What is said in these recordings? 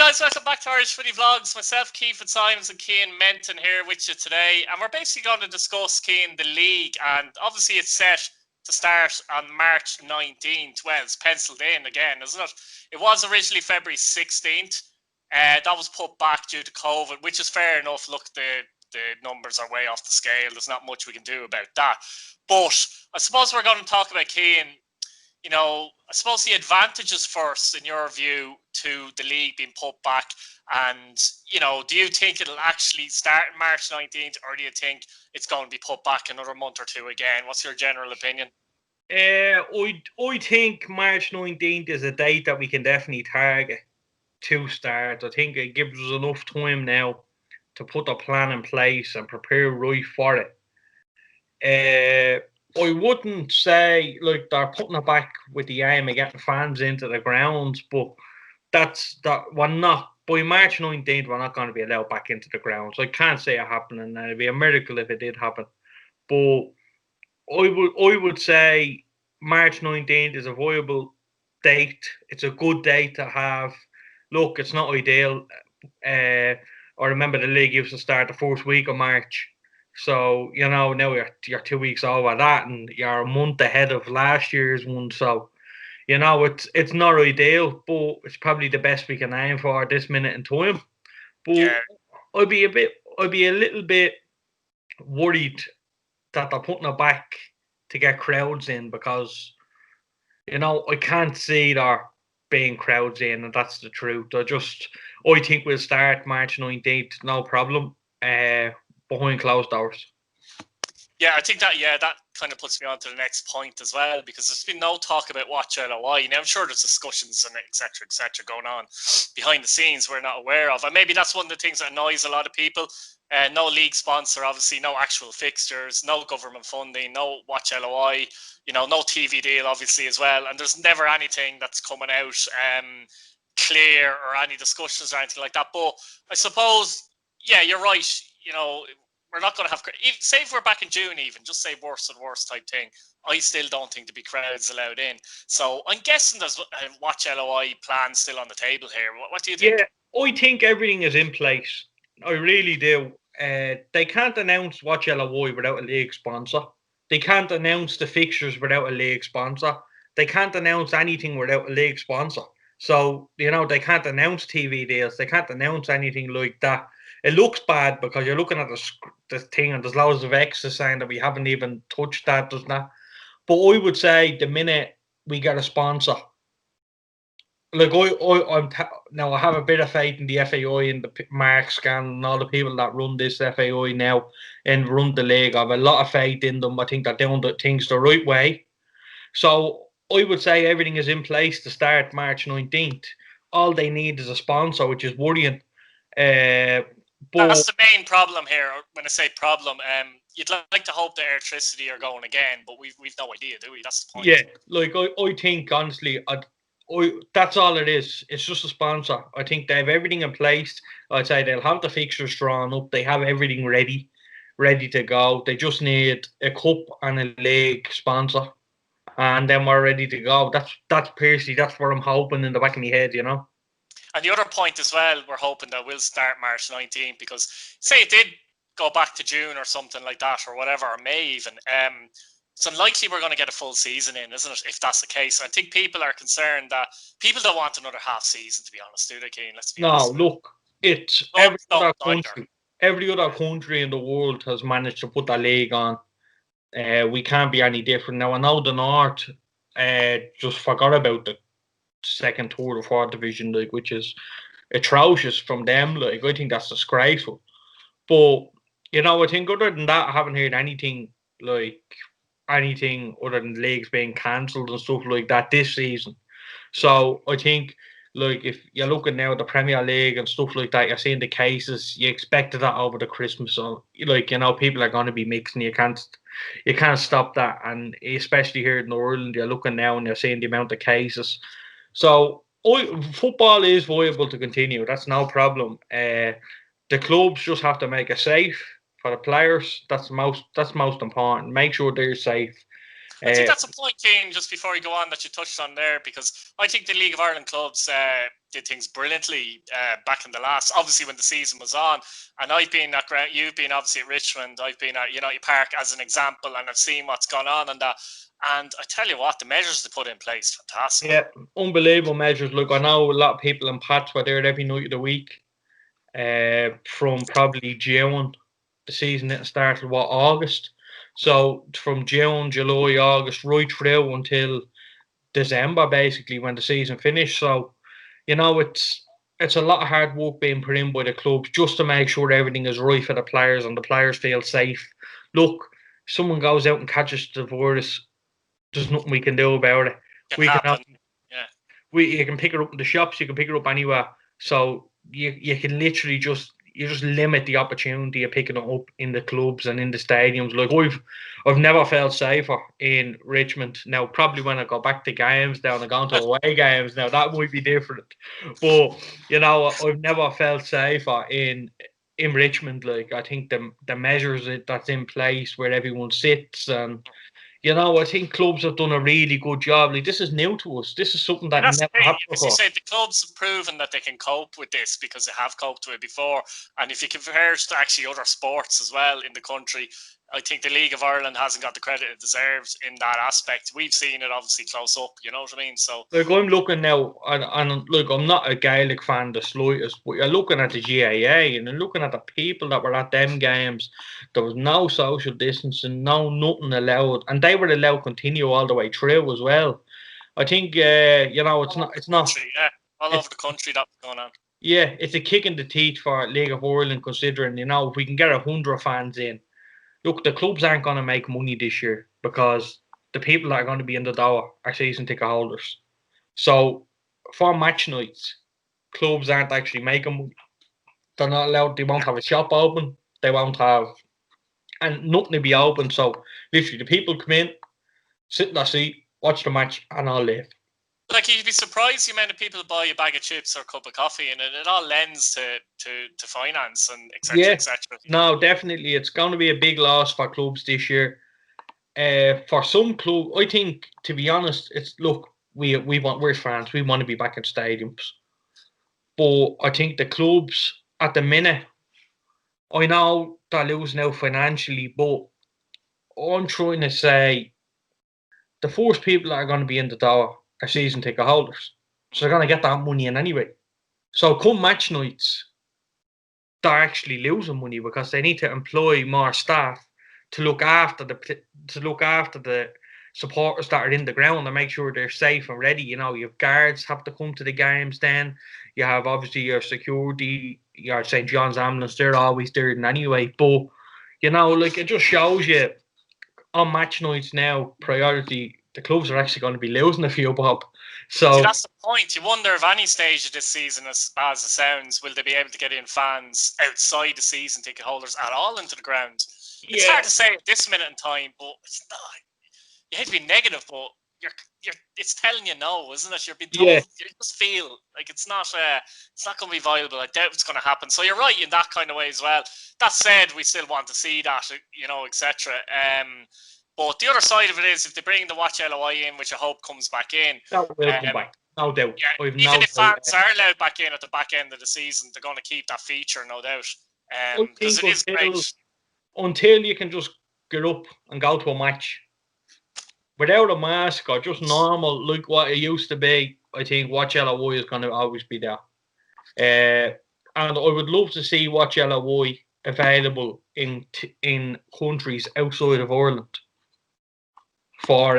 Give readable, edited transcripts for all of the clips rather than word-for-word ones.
guys, welcome back to Irish Footy Vlogs. Myself, Keith and Simons and Cian Menton here with you today. And we're basically going to discuss, Cian, the league. And obviously it's set to start on March 19th. Well, it's penciled in again, isn't it? It was originally February 16th. That was put back due to COVID, which is fair enough. Look, the numbers are way off the scale. There's not much we can do about that. But I suppose we're going to talk about, Cian, you know, I suppose the advantages first, in your view, to the league being put back. And, you know, do you think it'll actually start March 19th, or do you think it's going to be put back another month or two again? What's your general opinion? I think March 19th is a date that we can definitely target to start. I think it gives us enough time now to put a plan in place and prepare right for it. I wouldn't say like they're putting it back with the aim of getting fans into the grounds, but we're not by March 19th. We're not going to be allowed back into the grounds. I can't say it happening, and it'd be a miracle if it did happen. But I would say March 19th is a viable date. It's a good date to have. Look, it's not ideal. I remember the league used to start the first week of March. So, you know, now you're 2 weeks over that, and you're a month ahead of last year's one. So, you know, it's not ideal, but it's probably the best we can aim for at this minute in time. But Yeah. I'd be a little bit worried that they're putting it back to get crowds in, because, you know, I can't see there being crowds in, and that's the truth. I think we'll start March 19th, no problem, behind closed doors. Yeah, I think that kind of puts me on to the next point as well, because there's been no talk about WatchLOI. Now, I'm sure there's discussions and et cetera, going on behind the scenes we're not aware of. And maybe that's one of the things that annoys a lot of people. No league sponsor, obviously, no actual fixtures, no government funding, no WatchLOI, you know, no TV deal, obviously, as well. And there's never anything that's coming out clear, or any discussions or anything like that. But I suppose, yeah, you're right. You know, we're not going to have, say if we're back in June, even just say worse and worse type thing, I still don't think there'd be crowds allowed in. So I'm guessing there's a WatchLOI plan still on the table here. What do you think? Yeah, I think everything is in place. I really do. They can't announce WatchLOI without a league sponsor. They can't announce the fixtures without a league sponsor. They can't announce anything without a league sponsor. So, you know, they can't announce TV deals. They can't announce anything like that. It looks bad because you're looking at the thing, and there's loads of X's saying that we haven't even touched that, doesn't that? But I would say the minute we get a sponsor, like now I have a bit of faith in the FAI and the Mark Scan and all the people that run this FAI now and run the league. I have a lot of faith in them. I think they're doing the things the right way. So I would say everything is in place to start March 19th. All they need is a sponsor, which is worrying. But that's the main problem here. When I say problem, you'd like to hope the electricity are going again, but we've no idea, do we? That's the point. Yeah, like I think honestly, that's all it is. It's just a sponsor. I think they have everything in place. I'd say they'll have the fixtures drawn up. They have everything ready to go. They just need a cup and a league sponsor, and then we're ready to go. That's Piercy. That's what I'm hoping in the back of my head, you know. And the other point as well, we're hoping that we'll start March 19th, because say it did go back to June or something like that, or whatever, or May even, it's unlikely we're going to get a full season in, isn't it, if that's the case? I think people are concerned that people don't want another half season, to be honest, do they, Cian? Let's be honest. No, look, it's every other country in the world has managed to put that league on. We can't be any different. Now, I know the North just forgot about the second, third, or fourth division league, which is atrocious from them. Like, I think that's disgraceful. But, you know, I think other than that, I haven't heard anything other than leagues being cancelled and stuff like that this season. So I think, like, if you're looking now at the Premier League and stuff like that, you're seeing the cases. You expected that over the Christmas, so like, you know, people are going to be mixing. You can't stop that, and especially here in Ireland, you're looking now and you're seeing the amount of cases. So football is viable to continue. That's no problem. The clubs just have to make it safe for the players. That's most important. Make sure they're safe. I think that's a point, Keane, just before we go on, that you touched on there, because I think the League of Ireland clubs did things brilliantly back in the last, obviously when the season was on, and I've been at ground, you've been obviously at Richmond, I've been at United Park as an example, and I've seen what's gone on and that. And I tell you what, the measures they put in place, fantastic. Yeah, unbelievable measures. Look, I know a lot of people in Pats were there every night of the week. From probably June, the season that started August. So from June, July, August, right through until December, basically when the season finished. So it's a lot of hard work being put in by the clubs just to make sure everything is right for the players and the players feel safe. Look, if someone goes out and catches the virus, there's nothing we can do about it. We can you can pick it up in the shops, you can pick it up anywhere. So you can literally just limit the opportunity of picking it up in the clubs and in the stadiums. Like I've never felt safer in Richmond. Now probably when I go back to games down and going to away games now, that might be different. But I've never felt safer in Richmond. Like I think the measures that's in place where everyone sits and I think clubs have done a really good job. Like this is new to us. This is something that never happened before. As you said, the clubs have proven that they can cope with this because they have coped with it before. And if you compare it to actually other sports as well in the country, I think the League of Ireland hasn't got the credit it deserves in that aspect. We've seen it obviously close up, you know what I mean? So like I'm looking now, and look, I'm not a Gaelic fan the slightest, but you're looking at the GAA and you're looking at the people that were at them games. There was no social distancing, nothing allowed, and they were allowed to continue all the way through as well. I think it's not. Yeah, all over the country that's going on. Yeah, it's a kick in the teeth for League of Ireland, considering if we can get 100 fans in. Look, the clubs aren't going to make money this year because the people that are going to be in the door are season ticket holders. So for match nights, clubs aren't actually making money. They're not allowed. They won't have a shop open. They won't have, and nothing to be open. So literally, the people come in, sit in their seat, watch the match, and all leave. Like you'd be surprised the amount of people buy a bag of chips or a cup of coffee, and it all lends to finance and etc. etc. No, definitely, it's going to be a big loss for clubs this year. For some club, I think, to be honest, we're fans. We want to be back in stadiums, but I think the clubs at the minute, I know they're losing out financially, but I'm trying to say the first people that are going to be in the door are season ticket holders. So they're going to get that money in anyway. So come match nights, they're actually losing money because they need to employ more staff to look after the supporters that are in the ground and make sure they're safe and ready. You have guards have to come to the games then. You have obviously your security, your St. John's ambulance, they're always there anyway. But, it just shows you on match nights now, priority, the clubs are actually going to be losing a few, Bob. So see, that's the point. You wonder if any stage of this season, as bad as it sounds, will they be able to get in fans outside the season ticket holders at all into the ground? Yeah. It's hard to say at this minute in time, but it's not. You hate to be negative, but it's telling you no, isn't it? You're being told. Yeah. You just feel like it's not going to be viable. I doubt it's going to happen. So you're right in that kind of way as well. That said, we still want to see that, etc. But the other side of it is if they bring the WatchLOI in, which I hope comes back in. That will come back, no doubt. Yeah, even if fans are allowed back in at the back end of the season, they're going to keep that feature, no doubt. Because it is great. Until you can just get up and go to a match without a mask or just normal, like what it used to be, I think WatchLOI is going to always be there. And I would love to see WatchLOI available in countries outside of Ireland for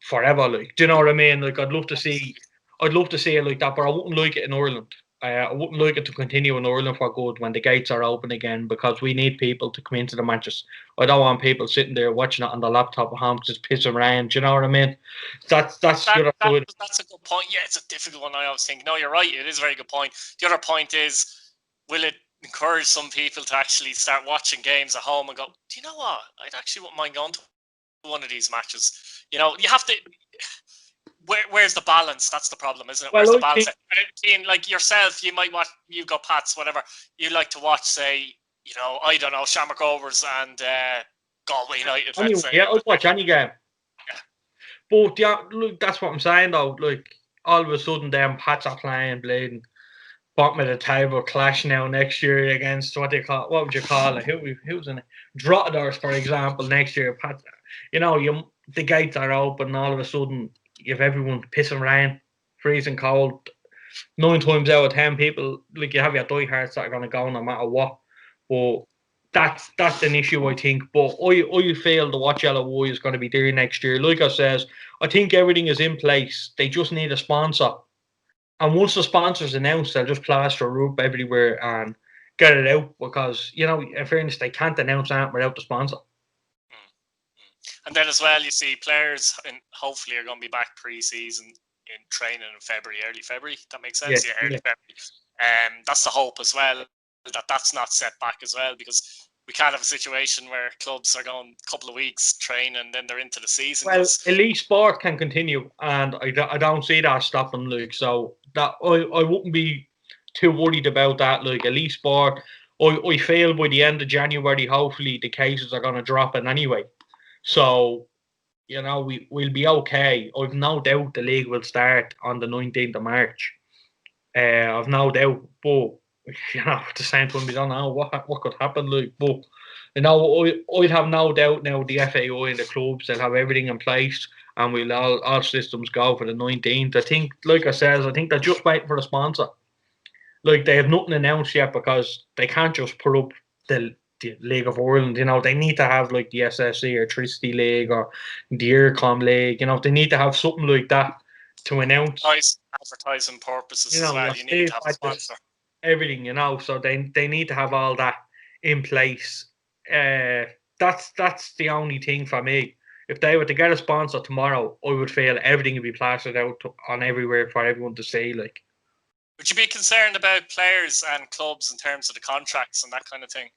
forever. Like, do you know what I mean? Like, I'd love to see it like that, but I wouldn't like it in Ireland. I wouldn't like it to continue in Ireland for good when the gates are open again, because we need people to come into the matches. I don't want people sitting there watching it on the laptop at home just pissing around. Do you know what I mean? That's a good point. Yeah, it's a difficult one. I always think. No, you're right. It is a very good point. The other point is, will it encourage some people to actually start watching games at home and go, do you know what? I'd actually wouldn't mind going to one of these matches. You have to. Where's the balance? That's the problem, isn't it? Where's the balance? And like yourself, you might watch. You got Pats, whatever. You like to watch, say, I don't know, Shamrock Rovers and Galway United. I'd watch any game. But yeah, look, that's what I'm saying though. Like all of a sudden, them Pats are playing, bleeding bottom of the table clash now next year against what would you call it? Who's in it? Drotters, for example, next year. Pats, the gates are open, and all of a sudden you have everyone pissing rain, freezing cold. 9 times out of 10, people like you have your diehards that are going to go no matter what. But that's an issue, I think. But I feel the WatchLOI is going to be there next year. Like I says, I think everything is in place. They just need a sponsor. And once the sponsor's announced, they'll just plaster up everywhere and get it out because, in fairness, they can't announce that without the sponsor. And then as well, you see players and hopefully are going to be back pre-season in training in February, early February. That makes sense. Yeah, early February. That's the hope as well, that's not set back as well, because we can't have a situation where clubs are going a couple of weeks train and then they're into the season. Well, elite sport can continue, and I don't see that stopping, Luke. So that I wouldn't be too worried about that. Like elite sport, I feel by the end of January, hopefully the cases are going to drop in anyway. So we'll be okay. I've no doubt the league will start on the 19th of March. I've no doubt, but at the same time, we don't know what could happen. Like, but I'd have no doubt now the FAI and the clubs, they'll have everything in place, and we'll all systems go for the 19th. I think, like I said, I think they're just waiting for the sponsor. Like they have nothing announced yet because they can't just put up the League of Ireland. They need to have like the SSC or Tricity League or the Eircom League. They need to have something like that to announce. Advertising purposes as well. You need to have a sponsor. Everything, so they need to have all that in place. That's the only thing for me. If they were to get a sponsor tomorrow, I would feel everything would be plastered out on everywhere for everyone to see. Like, would you be concerned about players and clubs in terms of the contracts and that kind of thing?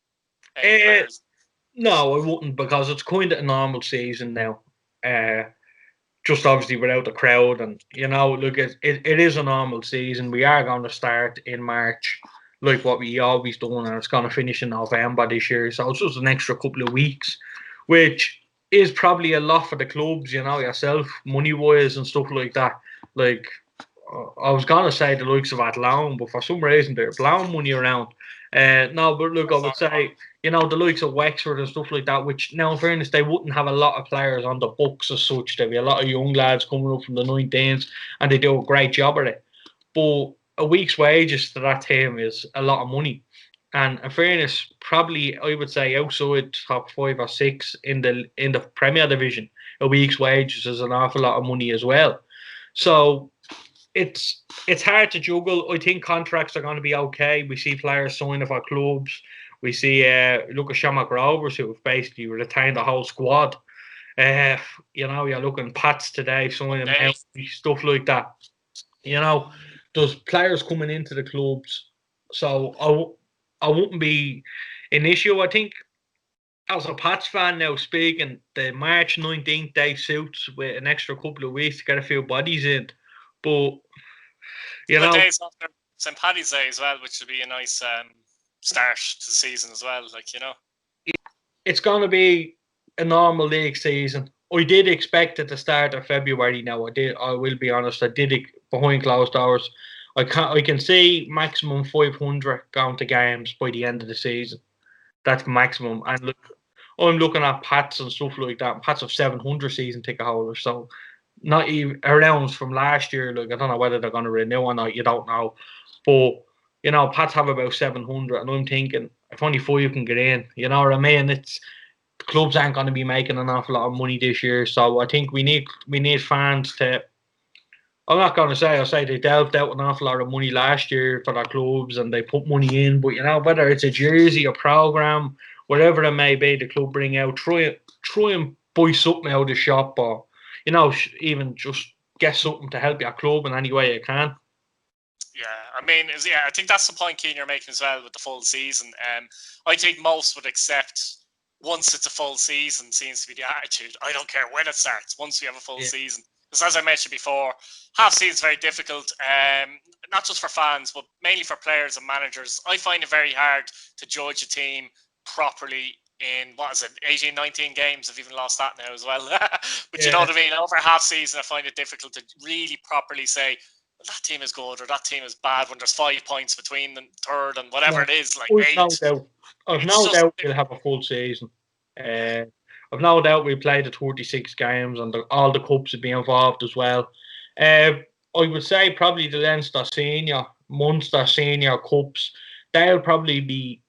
No, I wouldn't, because it's kind of a normal season now. Just obviously without the crowd, and look, it is a normal season. We are going to start in March, like what we always done, and it's going to finish in November this year. So it's just an extra couple of weeks, which is probably a lot for the clubs, yourself, money wise and stuff like that. Like, I was gonna say the likes of Athlone, but for some reason they're blowing money around. No, but look, I would say, the likes of Wexford and stuff like that, which now in fairness, they wouldn't have a lot of players on the books as such. There'd be a lot of young lads coming up from the 19s, and they do a great job at it. But a week's wages to that team is a lot of money. And in fairness, probably I would say outside top 5 or 6 in the Premier Division, a week's wages is an awful lot of money as well. So it's hard to juggle. I think contracts are going to be okay. We see players signing for clubs. We see look at Shamrock Rovers, who have basically retained the whole squad. You're looking Pats today signing out, stuff like that. There's players coming into the clubs, so I wouldn't be an issue. I think as a Pats fan now speaking, the March 19th day suits with an extra couple of weeks to get a few bodies in. But days after St. Paddy's Day as well, which would be a nice start to the season as well. It's going to be a normal league season. I did expect it to start in February. Now I will be honest. I did it behind closed doors. I can see maximum 500 going to games by the end of the season. That's maximum. And look, I'm looking at Pats and stuff like that. Pats have 700 season ticket holders. So not even around from last year. Like, I don't know whether they're going to renew or not. You don't know. But, Pats have about 700. And I'm thinking, if only 5 can get in, you know what I mean? The clubs aren't going to be making an awful lot of money this year. So I think we need fans to. I'm not going to say they delved out an awful lot of money last year for their clubs and they put money in. But, whether it's a jersey, a program, whatever it may be, the club bring out, try and buy something out of the shop, or even just get something to help your club in any way you can. Yeah, I think that's the point, Keane, you're making as well with the full season. I think most would accept once it's a full season, seems to be the attitude. I don't care when it starts, once we have a full season. Because as I mentioned before, half season is very difficult, not just for fans, but mainly for players and managers. I find it very hard to judge a team properly in, 18, 19 games. I've even lost that now as well. But you know what I mean? Over half season, I find it difficult to really properly say, well, that team is good or that team is bad when there's 5 points between them, third and whatever it is, like 8. I've no doubt we'll have a full season. I've no doubt we'll play the 36 games and all the cups will be involved as well. I would say probably the Leinster Senior, Munster Senior Cups, they'll probably be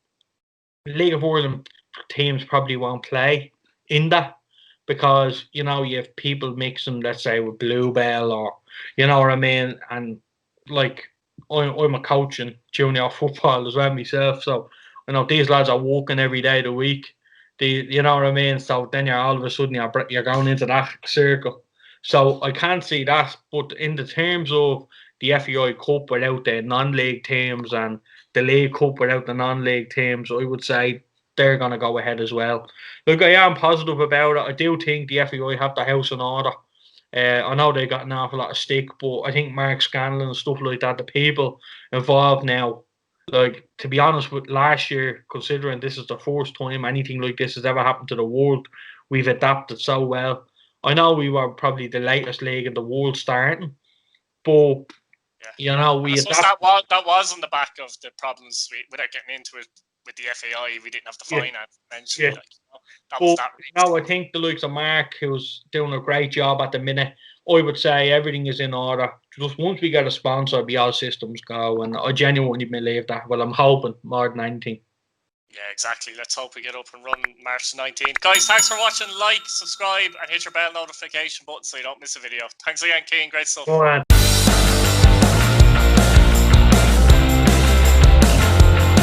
League of Ireland teams probably won't play in that because, you know, you have people mixing, let's say, with Bluebell or, you know what I mean? And like, I'm a coach in junior football as well myself, so I know these lads are walking every day of the week. You know what I mean? So then you're all of a sudden you're going into that circle. So I can't see that. But in the terms of the FAI Cup without the non-league teams and the League Cup without the non-league teams, I would say they're going to go ahead as well. Look, I am positive about it. I do think the FAI have the house in order. I know they got an awful lot of stick, but I think Mark Scanlon and stuff like that, the people involved now, like, to be honest, with last year, considering this is the first time anything like this has ever happened to the world, we've adapted so well. I know we were probably the latest league in the world starting, but you know, we adapted. That was on the back of the problems without getting into it with the FAI. We didn't have the finance eventually. Yeah. Like, that was that. No, I think the likes of Mark, who's doing a great job at the minute, I would say everything is in order. Just once we get a sponsor, be all systems go, and I genuinely believe that. Well, I'm hoping more than anything. Yeah, exactly. Let's hope we get up and run March 19th. Guys, thanks for watching. Like, subscribe, and hit your bell notification button so you don't miss a video. Thanks again, Keane. Great stuff. Go on.